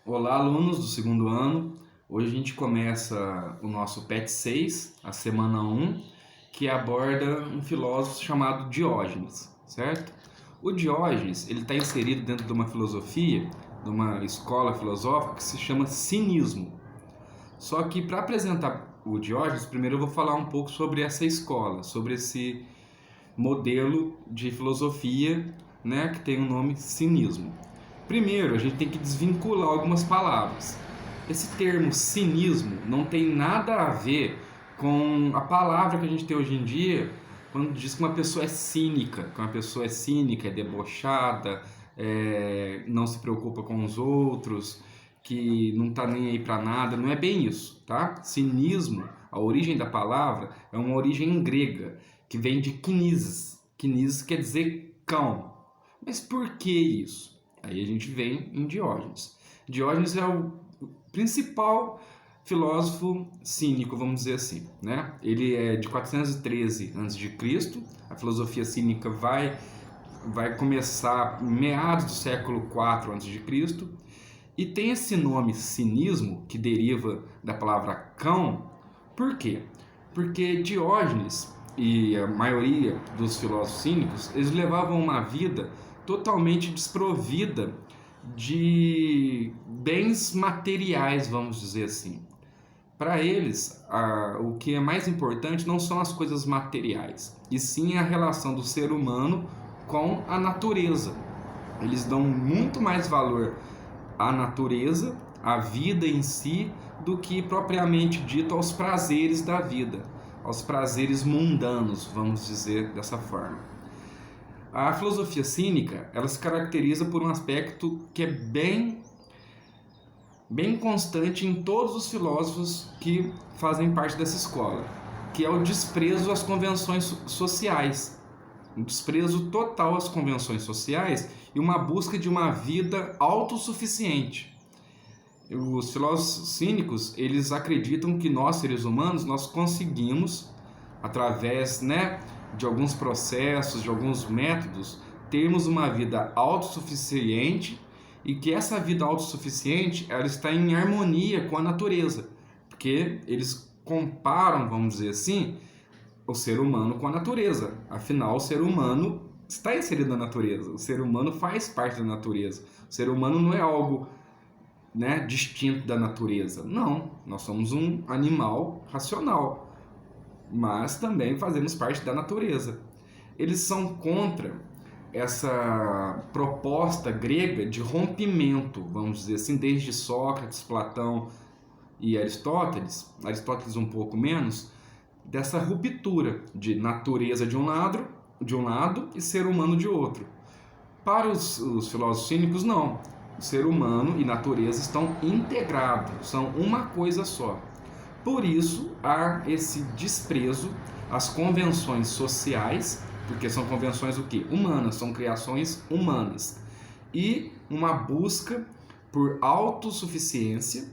Olá, alunos do segundo ano. Hoje a gente começa o nosso PET 6, a semana 1, que aborda um filósofo chamado Diógenes, certo? O Diógenes, ele está inserido dentro de uma filosofia, de uma escola filosófica que se chama cinismo. Só que para apresentar o Diógenes, primeiro eu vou falar um pouco sobre essa escola, sobre esse modelo de filosofia, né, que tem o nome cinismo. Primeiro, a gente tem que desvincular algumas palavras. Esse termo cinismo não tem nada a ver com a palavra que a gente tem hoje em dia quando diz que uma pessoa é cínica, é debochada, não se preocupa com os outros, que não está nem aí para nada. Não é bem isso, tá? Cinismo, a origem da palavra é uma origem grega que vem de kinesis. Kinesis quer dizer cão. Mas por que isso? Aí a gente vem em Diógenes. Diógenes é o principal filósofo cínico, vamos dizer assim, né? Ele é de 413 a.C. A filosofia cínica vai começar meados do século IV a.C. E tem esse nome cinismo, que deriva da palavra cão. Por quê? Porque Diógenes e a maioria dos filósofos cínicos, eles levavam uma vida totalmente desprovida de bens materiais, vamos dizer assim. Para eles, o que é mais importante não são as coisas materiais, e sim a relação do ser humano com a natureza. Eles dão muito mais valor à natureza, à vida em si, do que propriamente dito aos prazeres da vida, aos prazeres mundanos, vamos dizer dessa forma. A filosofia cínica, ela se caracteriza por um aspecto que é bem constante em todos os filósofos que fazem parte dessa escola, que é o desprezo às convenções sociais. Um desprezo total às convenções sociais e uma busca de uma vida autossuficiente. Os filósofos cínicos, eles acreditam que nós, seres humanos, nós conseguimos, através, de alguns processos, de alguns métodos, termos uma vida autossuficiente, e que essa vida autossuficiente ela está em harmonia com a natureza, porque eles comparam, vamos dizer assim, o ser humano com a natureza. Afinal, o ser humano está inserido na natureza, o ser humano faz parte da natureza. O ser humano não é algo, distinto da natureza. Não, nós somos um animal racional, mas também fazemos parte da natureza. Eles são contra essa proposta grega de rompimento, vamos dizer assim, desde Sócrates, Platão e Aristóteles um pouco menos, dessa ruptura de natureza de um lado e ser humano de outro. Para os filósofos cínicos, não. O ser humano e natureza estão integrados, são uma coisa só. Por isso, há esse desprezo às convenções sociais, porque são convenções o quê? Humanas, são criações humanas. E uma busca por autossuficiência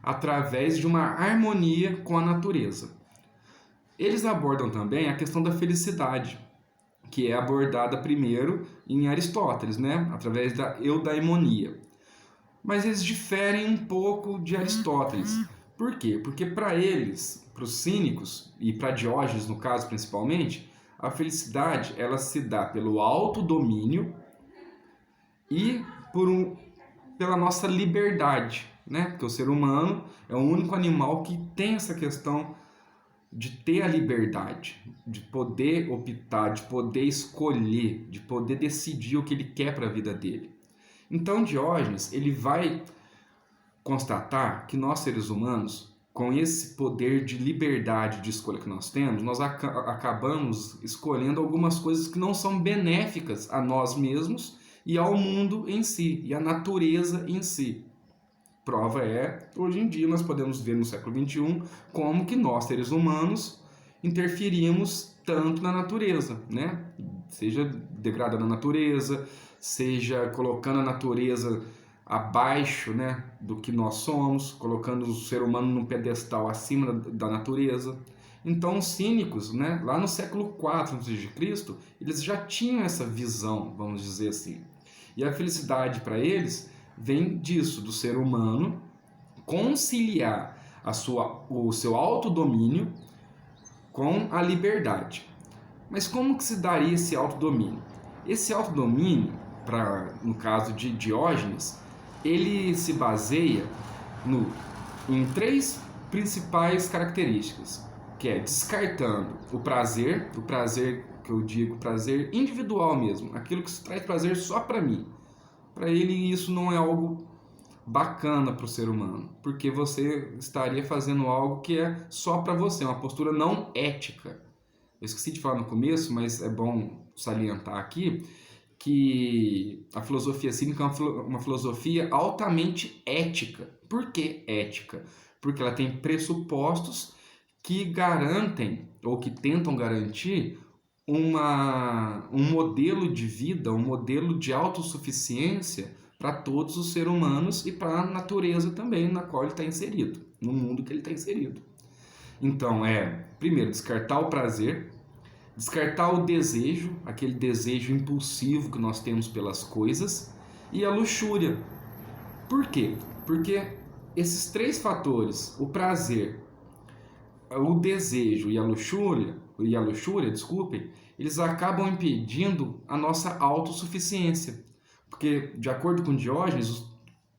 através de uma harmonia com a natureza. Eles abordam também a questão da felicidade, que é abordada primeiro em Aristóteles, através da eudaimonia. Mas eles diferem um pouco de Aristóteles. Por quê? Porque para eles, para os cínicos, e para Diógenes no caso principalmente, a felicidade ela se dá pelo autodomínio e pela nossa liberdade, Porque o ser humano é o único animal que tem essa questão de ter a liberdade, de poder optar, de poder escolher, de poder decidir o que ele quer para a vida dele. Então Diógenes, ele vai constatar que nós seres humanos, com esse poder de liberdade de escolha que nós temos, nós acabamos escolhendo algumas coisas que não são benéficas a nós mesmos e ao mundo em si, e à natureza em si. Prova é, hoje em dia nós podemos ver no século XXI como que nós, seres humanos, interferimos tanto na natureza, Seja degradando a natureza, seja colocando a natureza abaixo, do que nós somos, colocando o ser humano num pedestal acima da natureza. Então os cínicos, lá no século IV a.C., eles já tinham essa visão, vamos dizer assim. E a felicidade para eles vem disso, do ser humano conciliar o seu autodomínio com a liberdade. Mas como que se daria esse autodomínio? Esse autodomínio, no caso de Diógenes, ele se baseia em três principais características, que é descartando o prazer que eu digo, prazer individual mesmo, aquilo que traz prazer só para mim. Para ele isso não é algo bacana para o ser humano, porque você estaria fazendo algo que é só para você, uma postura não ética. Eu esqueci de falar no começo, mas é bom salientar aqui que a filosofia cínica é uma filosofia altamente ética. Por que ética? Porque ela tem pressupostos que garantem ou que tentam garantir um modelo de vida, um modelo de autossuficiência para todos os seres humanos e para a natureza também na qual ele está inserido, no mundo que ele está inserido. Então primeiro, descartar o prazer, descartar o desejo, aquele desejo impulsivo que nós temos pelas coisas, e a luxúria. Por quê? Porque esses três fatores, o prazer, o desejo e a luxúria, desculpem, eles acabam impedindo a nossa autossuficiência. Porque, de acordo com Diógenes,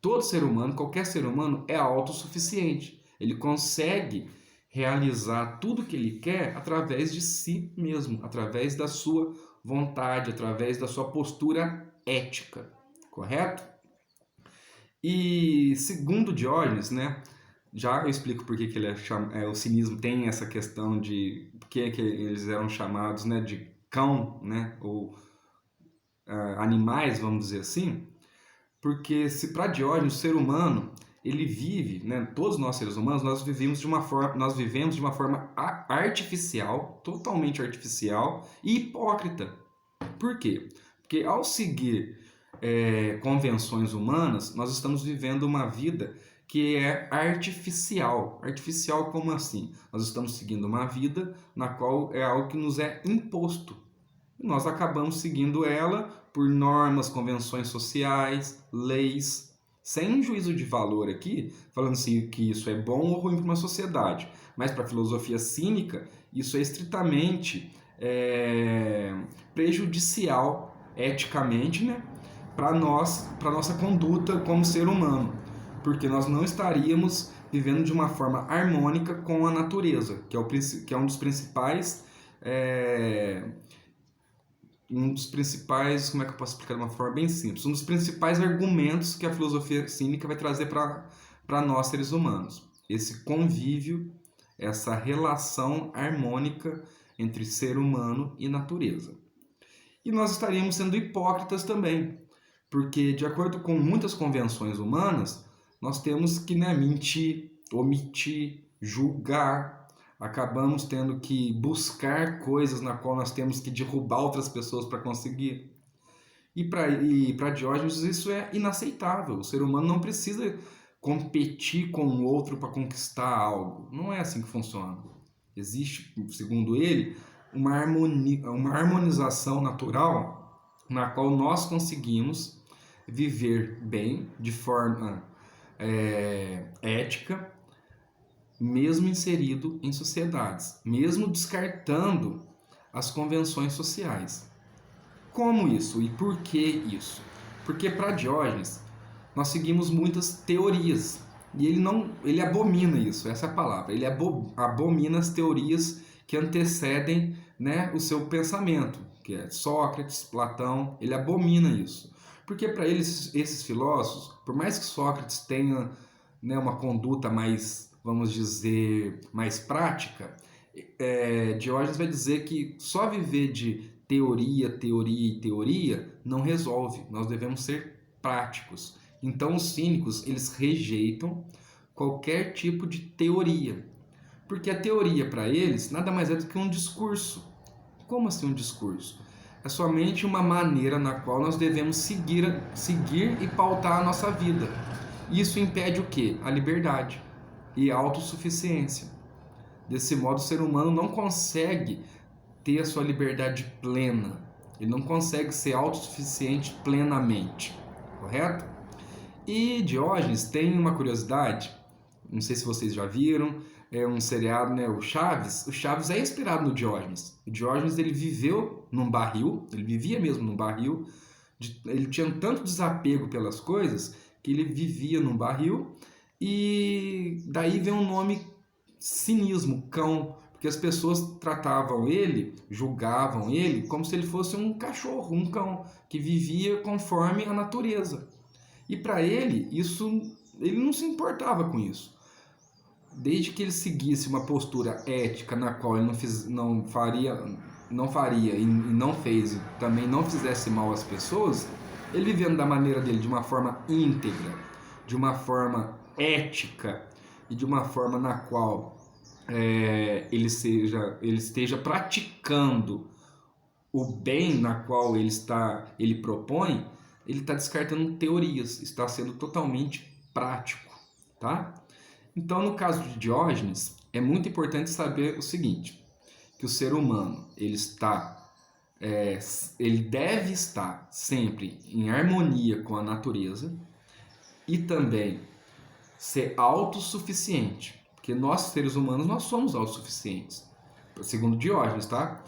todo ser humano, qualquer ser humano, é autossuficiente. Ele consegue realizar tudo que ele quer através de si mesmo, através da sua vontade, através da sua postura ética, correto? E segundo Diógenes, né, já eu explico por que ele o cinismo tem essa questão de que eles eram chamados, né, de cão, né, ou animais, vamos dizer assim, porque se para Diógenes o ser humano ele vive, né, todos nós seres humanos, nós vivemos de uma forma artificial, totalmente artificial e hipócrita. Por quê? Porque ao seguir convenções humanas, nós estamos vivendo uma vida que é artificial. Artificial como assim? Nós estamos seguindo uma vida na qual é algo que nos é imposto. E nós acabamos seguindo ela por normas, convenções sociais, leis, sem juízo de valor aqui, falando assim que isso é bom ou ruim para uma sociedade. Mas para a filosofia cínica, isso é estritamente prejudicial eticamente, né, para nossa conduta como ser humano, porque nós não estaríamos vivendo de uma forma harmônica com a natureza, que é um dos principais como é que eu posso explicar de uma forma bem simples? Um dos principais argumentos que a filosofia cínica vai trazer para nós seres humanos. Esse convívio, essa relação harmônica entre ser humano e natureza. E nós estaríamos sendo hipócritas também, porque de acordo com muitas convenções humanas, nós temos que mentir, omitir, julgar, acabamos tendo que buscar coisas na qual nós temos que derrubar outras pessoas para conseguir. E para Diógenes isso é inaceitável. O ser humano não precisa competir com o outro para conquistar algo. Não é assim que funciona. Existe, segundo ele, uma harmonização natural na qual nós conseguimos viver bem, de forma ética, mesmo inserido em sociedades, mesmo descartando as convenções sociais. Como isso? E por que isso? Porque para Diógenes nós seguimos muitas teorias e ele abomina isso, essa é a palavra. Ele abomina as teorias que antecedem, né, o seu pensamento, que é Sócrates, Platão. Ele abomina isso, porque para eles, esses filósofos, por mais que Sócrates tenha, né, uma conduta mais, vamos dizer, mais prática, Diógenes vai dizer que só viver de teoria não resolve. Nós devemos ser práticos. Então os cínicos, eles rejeitam qualquer tipo de teoria, porque a teoria para eles nada mais é do que um discurso. Como assim um discurso? É somente uma maneira na qual nós devemos seguir e pautar a nossa vida. Isso impede o quê? A liberdade e a autossuficiência. Desse modo, o ser humano não consegue ter a sua liberdade plena. Ele não consegue ser autossuficiente plenamente, correto? E Diógenes tem uma curiosidade, não sei se vocês já viram, é um seriado, né, o Chaves. O Chaves é inspirado no Diógenes. O Diógenes, ele viveu num barril, ele vivia mesmo num barril, ele tinha tanto desapego pelas coisas que ele vivia num barril, e daí vem um nome cinismo, cão, porque as pessoas tratavam ele, julgavam ele como se ele fosse um cachorro, um cão que vivia conforme a natureza. E para ele, ele não se importava com isso. Desde que ele seguisse uma postura ética na qual ele não faria e não fez, e também não fizesse mal às pessoas, ele vivendo da maneira dele, de uma forma íntegra, de uma forma ética e de uma forma na qual ele esteja praticando o bem na qual ele propõe, ele está descartando teorias, está sendo totalmente prático, tá? Então, no caso de Diógenes, é muito importante saber o seguinte, que o ser humano, ele deve estar sempre em harmonia com a natureza e também ser autossuficiente, porque nós, seres humanos, nós somos autossuficientes, segundo Diógenes, tá?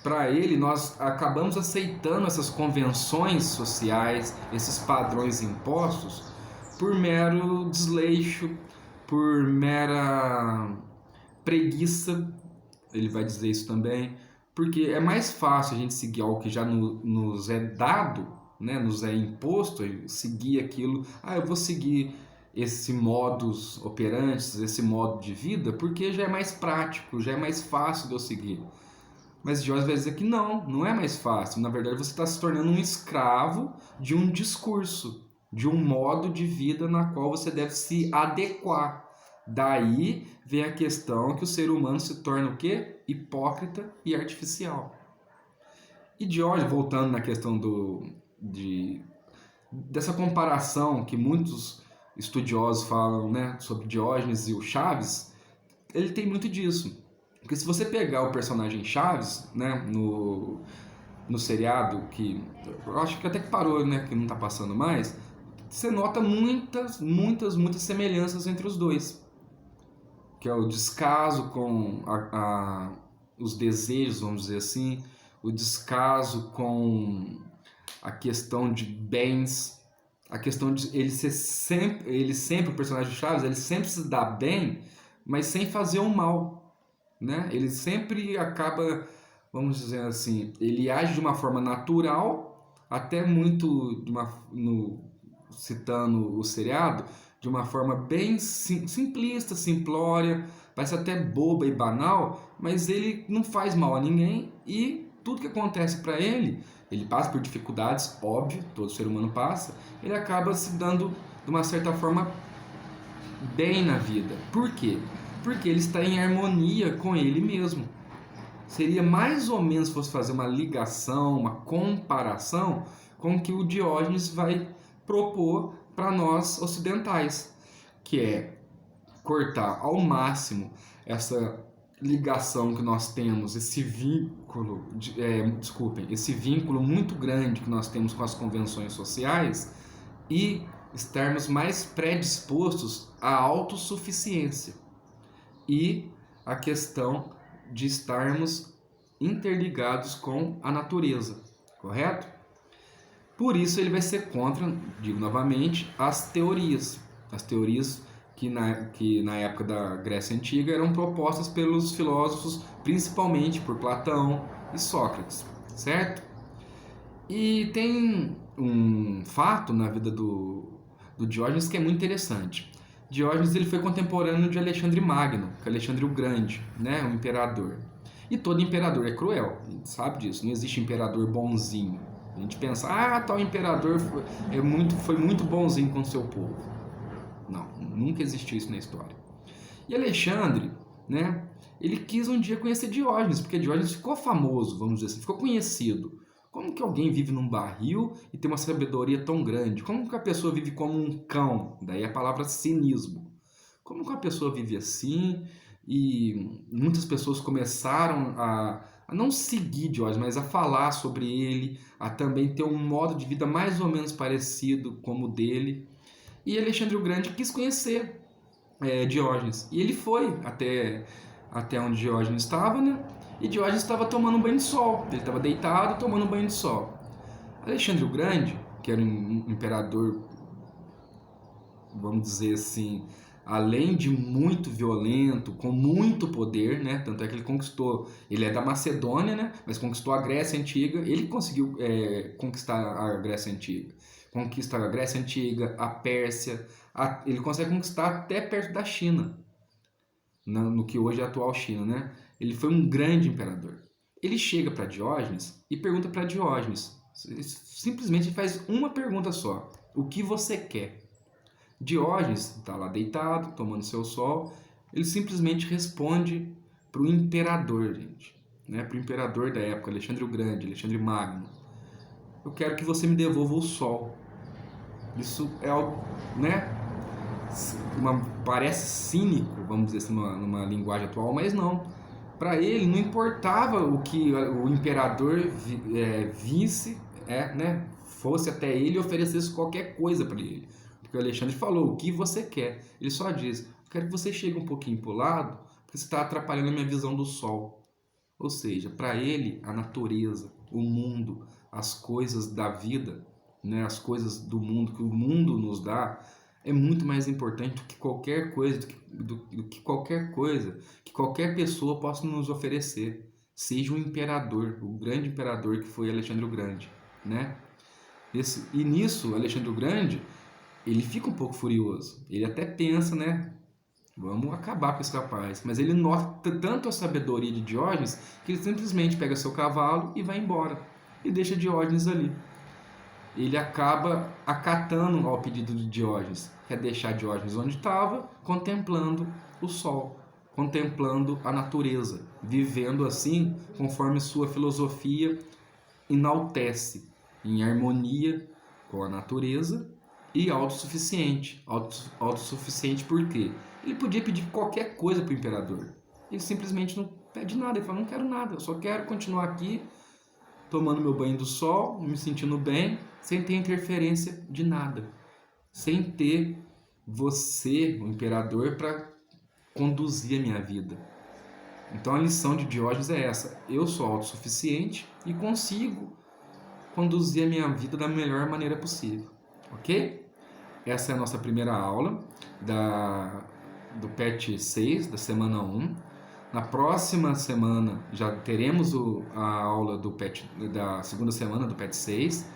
Para ele, nós acabamos aceitando essas convenções sociais, esses padrões impostos, por mero desleixo, por mera preguiça, ele vai dizer isso também, porque é mais fácil a gente seguir algo que já nos é dado, né, nos é imposto, seguir aquilo, eu vou seguir esse modus operandi, esse modo de vida, porque já é mais prático, já é mais fácil de eu seguir. Mas Diógenes vai dizer que não é mais fácil. Na verdade, você está se tornando um escravo de um discurso, de um modo de vida na qual você deve se adequar. Daí vem a questão que o ser humano se torna o quê? Hipócrita e artificial. E Diógenes, voltando na questão dessa comparação que muitos estudiosos falam, né, sobre Diógenes e o Chaves, ele tem muito disso. Porque se você pegar o personagem Chaves, né, no seriado, que eu acho que até que parou, né, que não tá passando mais, você nota muitas semelhanças entre os dois. Que é o descaso com os desejos, vamos dizer assim, o descaso com a questão de bens, a questão de ele sempre, o personagem Chaves, ele sempre se dá bem, mas sem fazer o mal. Né? Ele sempre acaba, vamos dizer assim, ele age de uma forma natural, até muito citando o seriado, de uma forma bem simplista, simplória, parece até boba e banal, mas ele não faz mal a ninguém e tudo que acontece para ele passa por dificuldades, óbvio, todo ser humano passa, ele acaba se dando de uma certa forma bem na vida. Por quê? Porque ele está em harmonia com ele mesmo. Seria mais ou menos, se fosse fazer uma ligação, uma comparação com o que o Diógenes vai propor para nós ocidentais, que é cortar ao máximo essa ligação que nós temos, esse vínculo, esse vínculo muito grande que nós temos com as convenções sociais e estarmos mais predispostos à autossuficiência. E a questão de estarmos interligados com a natureza, correto? Por isso ele vai ser contra, digo novamente, as teorias que na época da Grécia Antiga eram propostas pelos filósofos, principalmente por Platão e Sócrates, certo? E tem um fato na vida do Diógenes que é muito interessante. Diógenes ele foi contemporâneo de Alexandre Magno, que é Alexandre o Grande, né, o imperador. E todo imperador é cruel, a gente sabe disso, não existe imperador bonzinho. A gente pensa, tal imperador foi muito bonzinho com o seu povo. Não, nunca existiu isso na história. E Alexandre, né, ele quis um dia conhecer Diógenes, porque Diógenes ficou famoso, vamos dizer assim, ficou conhecido. Como que alguém vive num barril e tem uma sabedoria tão grande? Como que a pessoa vive como um cão? Daí a palavra cinismo. Como que a pessoa vive assim? E muitas pessoas começaram a não seguir Diógenes, mas a falar sobre ele, a também ter um modo de vida mais ou menos parecido como o dele. E Alexandre o Grande quis conhecer Diógenes. E ele foi até onde Diógenes estava, né? E Diógenes estava tomando um banho de sol. Ele estava deitado tomando um banho de sol. Alexandre o Grande, que era um imperador, vamos dizer assim, além de muito violento, com muito poder, né? Tanto é que ele conquistou, ele é da Macedônia, né? Mas conquistou a Grécia Antiga. Ele conseguiu conquistar a Grécia Antiga. Conquista a Grécia Antiga, a Pérsia, ele consegue conquistar até perto da China, no que hoje é a atual China, né? Ele foi um grande imperador. Ele chega para Diógenes e pergunta para Diógenes, simplesmente faz uma pergunta só: o que você quer? Diógenes está lá deitado, tomando seu sol, ele simplesmente responde para o imperador, gente, né? Para o imperador da época, Alexandre o Grande, Alexandre Magno: eu quero que você me devolva o sol. Isso é algo, né? Parece cínico, vamos dizer assim, numa linguagem atual, mas não. Para ele não importava o que o imperador visse, né? Fosse até ele e oferecesse qualquer coisa para ele. Porque o Alexandre falou: o que você quer? Ele só diz: eu quero que você chegue um pouquinho para o lado, porque você está atrapalhando a minha visão do sol. Ou seja, para ele, a natureza, o mundo, as coisas da vida, né, as coisas do mundo que o mundo nos dá, é muito mais importante do que qualquer coisa, do que qualquer coisa que qualquer pessoa possa nos oferecer. Seja o imperador, o grande imperador que foi Alexandre o Grande, né? E nisso, Alexandre o Grande, ele fica um pouco furioso. Ele até pensa, né? Vamos acabar com esse rapaz. Mas ele nota tanto a sabedoria de Diógenes que ele simplesmente pega seu cavalo e vai embora. E deixa Diógenes ali. Ele acaba acatando ao pedido de Diógenes. Quer deixar Diógenes onde estava, contemplando o sol, contemplando a natureza, vivendo assim conforme sua filosofia enaltece, em harmonia com a natureza e autossuficiente. Autossuficiente por quê? Ele podia pedir qualquer coisa para o imperador. Ele simplesmente não pede nada. Ele fala: não quero nada, eu só quero continuar aqui tomando meu banho do sol, me sentindo bem, sem ter interferência de nada, sem ter você, o imperador, para conduzir a minha vida. Então a lição de Diógenes é essa: eu sou autossuficiente e consigo conduzir a minha vida da melhor maneira possível, ok? Essa é a nossa primeira aula do PET 6, da semana 1. Na próxima semana já teremos a aula da segunda semana do PET 6.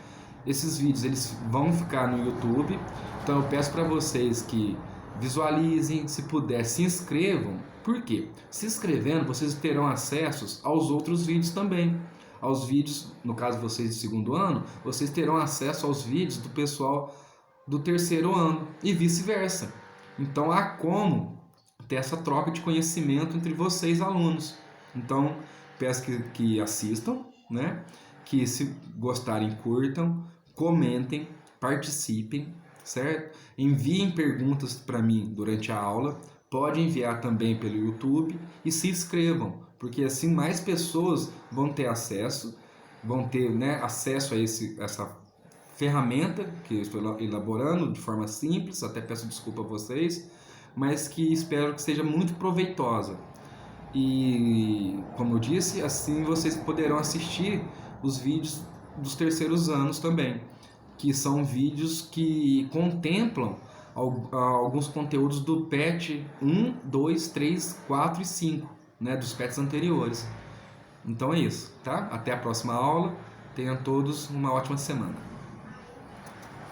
Esses vídeos eles vão ficar no YouTube, então eu peço para vocês que visualizem, se puder, se inscrevam. Por quê? Se inscrevendo, vocês terão acesso aos outros vídeos também. Aos vídeos, no caso vocês do segundo ano, vocês terão acesso aos vídeos do pessoal do terceiro ano e vice-versa. Então há como ter essa troca de conhecimento entre vocês, alunos. Então peço que assistam, né? Que se gostarem, curtam, comentem, participem, certo? Enviem perguntas para mim durante a aula. Pode enviar também pelo YouTube e se inscrevam, porque assim mais pessoas vão ter acesso, né, acesso a essa ferramenta que eu estou elaborando de forma simples. Até peço desculpa a vocês, mas que espero que seja muito proveitosa. E, como eu disse, assim vocês poderão assistir os vídeos dos terceiros anos também, que são vídeos que contemplam alguns conteúdos do PET 1, 2, 3, 4 e 5, né, dos PETs anteriores. Então é isso, tá? Até a próxima aula. Tenham todos uma ótima semana.